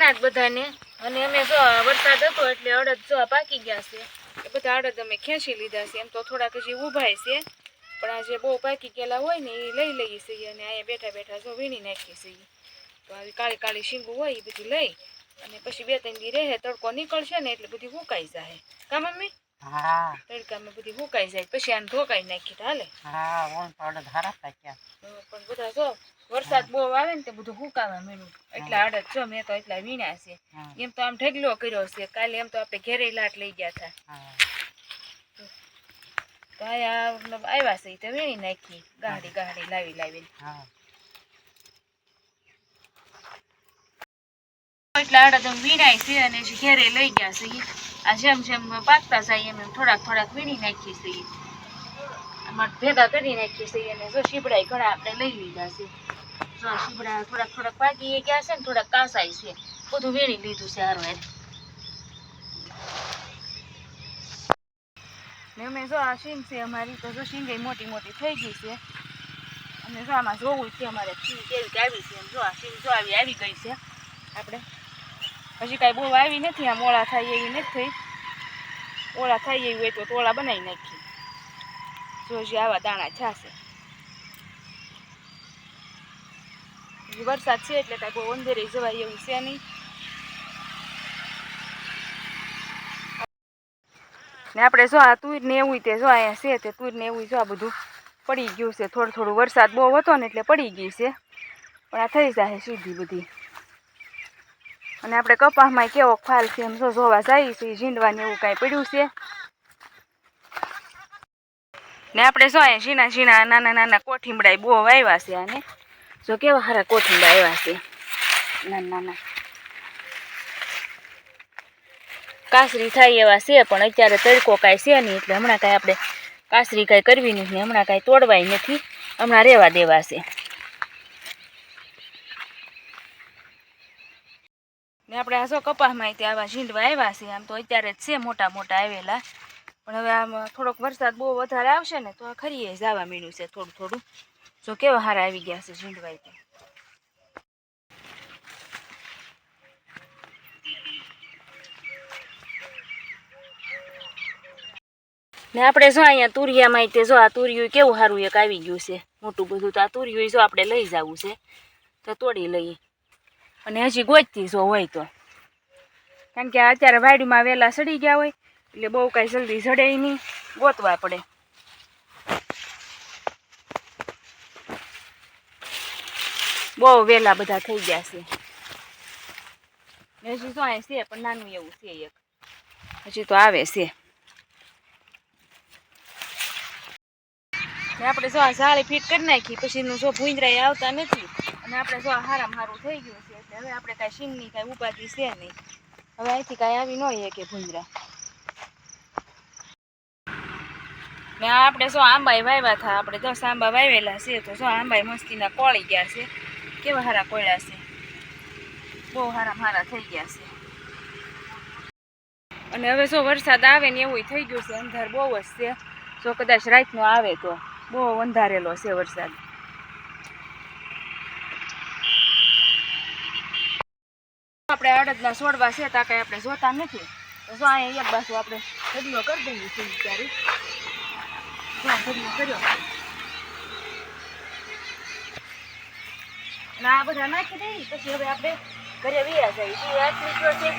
નાના જ બધાને અને અમે જો વરસાદ હતો એટલે અડદ જો પાકી ગયા છે એ બધા અડદ અમે ખેંચી લીધા છે. એમ તો થોડાક હજી ઊભાય છે પણ આ જે બહુ પાકી ગયેલા હોય ને એ લઈ લઈએ છીએ અને અહીંયા બેઠા બેઠા જો વીણી નાખીએ છીએ. તો આવી કાળી કાળી શીંગું હોય એ બધી લઈ અને પછી 2-3 દી રહે તડકો નીકળશે ને એટલે બધી સુકાઈ જાય. કા મમ્મી? હા, તડકામાં બધી સુકાઈ જાય પછી આને ધોકાઈ નાખી હાલે. હા, ઓન તો અડદ હારા પાક્યા પણ બધા જો વરસાદ બહુ આવે ને તે બધું સુકાવા મળ્યું એટલે અડદ જો મેં તો એટલા વીણ્યા છે. એમ તો આમ ઢગલો કર્યો છે કાલે. એમ તો આપણે ઘેરે લાટ લઈ ગયા હતા તો આયા આવ્યા છે તો વીણી નાખી ગાડી ગાડી લાવી લાવીને. એટલે અડદ વીણાય છે અને ઘેરે લઈ ગયા છે. આ જેમ જેમ પાકતા જાય એમ એમ થોડાક થોડાક વીણી નાખીએ છીએ. આમાં ભેગા કરી નાખીએ છીએ અને જો શીબડા ઘણા આપણે લઈ લીધા છે. જો શીબડા થોડાક થોડાક પાકી ગયા છે ને થોડાક કાસાય છે. બધું વીણી લીધું છે હારું. ને અમે જો આ શીંગ છે અમારી તો જો શીંગ મોટી મોટી થઈ ગઈ છે અને જો આમાં જોવું છે અમારે શીંગ કેવી આવી છે. જો આ શીંગ જો આવી ગઈ છે. આપણે હજી કાંઈ બહુ આવી નથી. આમ ઓળા થાય એવી નથી થઈ. ઓળા થાય એવી હોય તો ટોળા બનાવી નાખીએ. જો હજી આવા દાણા છાશે. વરસાદ છે એટલે કાંઈ બહુ અંધેરી જવાય એવું છે નહીં. ને આપણે જો આ તુર ને એવું તે જો અહીંયા છે તે તુર ને એવું જો આ બધું પડી ગયું છે. થોડું થોડું વરસાદ બહુ હતો ને એટલે પડી ગઈ છે પણ આ થઈ જાય સીધી બધી. અને આપણે કપાસમાં કેવો ફાલ છે એમ જોવા જાય છે. ઝીંડવાને એવું કાંઈ પડ્યું છે ને આપણે જો અહીંયા ઝીણા ઝીણા નાના નાના કોઠીમડા બહુ આવ્યા છે. આને જો કેવા સારા કોઠીમડા આવ્યા છે નાના નાના. કાસરી થાય એવા છે પણ અત્યારે તડકો કાંઈ છે નહીં એટલે હમણાં કાંઈ આપણે કાસરી કાંઈ કરવી નથી. હમણાં કાંઈ તોડવાય નથી. હમણાં રહેવા દેવા છે. ને આપણે આ જો કપાસમાં ત્યાં આવા ઝીંડવા આવ્યા છે. આમ તો અત્યારે જ છે મોટા મોટા આવેલા પણ હવે આમ થોડોક વરસાદ બહુ વધારે આવશે ને તો ખરીએ જવા મીણ્યું છે થોડું થોડું. જો કેવા સારા આવી ગયા છે ઝીંડવા. ને આપણે જો અહીંયા તુરિયામાં તે જો આ તુરિયું કેવું સારું એક આવી ગયું છે મોટું બધું. તો આ તુરિયું જો આપણે લઈ જવું છે તો તોડી લઈએ અને હજી ગોચતી જો હોય તો. કારણ કે અત્યારે વાડીમાં વહેલા સડી ગયા હોય એટલે બહુ કાંઈ જલ્દી સડે નહીં. ગોતવા પડે. બહુ વહેલા બધા થઈ ગયા છે. હજી તો અહીં છે પણ નાનું એવું છે એક. હજી તો આવે છે. ને આપણે જો આ જાળી ફીટ કરી નાખી પછીનું જો ભૂંજરાય આવતા નથી અને આપણે જો આ હારામાં હારું થઈ ગયું છે એટલે હવે આપણે કાંઈ શીંગની કાંઈ ઉપાધિ છે નહીં. હવે અહીંથી કાંઈ આવી ન હોય કે ભૂંજરા. ને આપણે જો આંબાઈ વાવ્યા હતા. આપણે 10 આંબા વાવેલા છે તો જો આંબાઈ મસ્તીના કોળી ગયા છે. કેવા સારા કોળ્યા છે. બહુ સારામાં સારા થઈ ગયા છે. અને હવે જો વરસાદ આવે ને એવું થઈ ગયું છે. અંધાર બહુ જ છે. જો કદાચ રાતનો આવે તો બહુ અંધારેલો છે વરસાદ. આપણે અડદના છોડવા છે ત્યાં કાંઈ આપણે જોતા નથી તો જો અહીંયા એક બાજુ આપણે ઢગલો કરી દઈએ છીએ ત્યારે ઢગલો કર્યો અને આ બધા નાખી દઈએ પછી હવે આપણે ઘરે વૈયા જઈએ. આટલી જો છે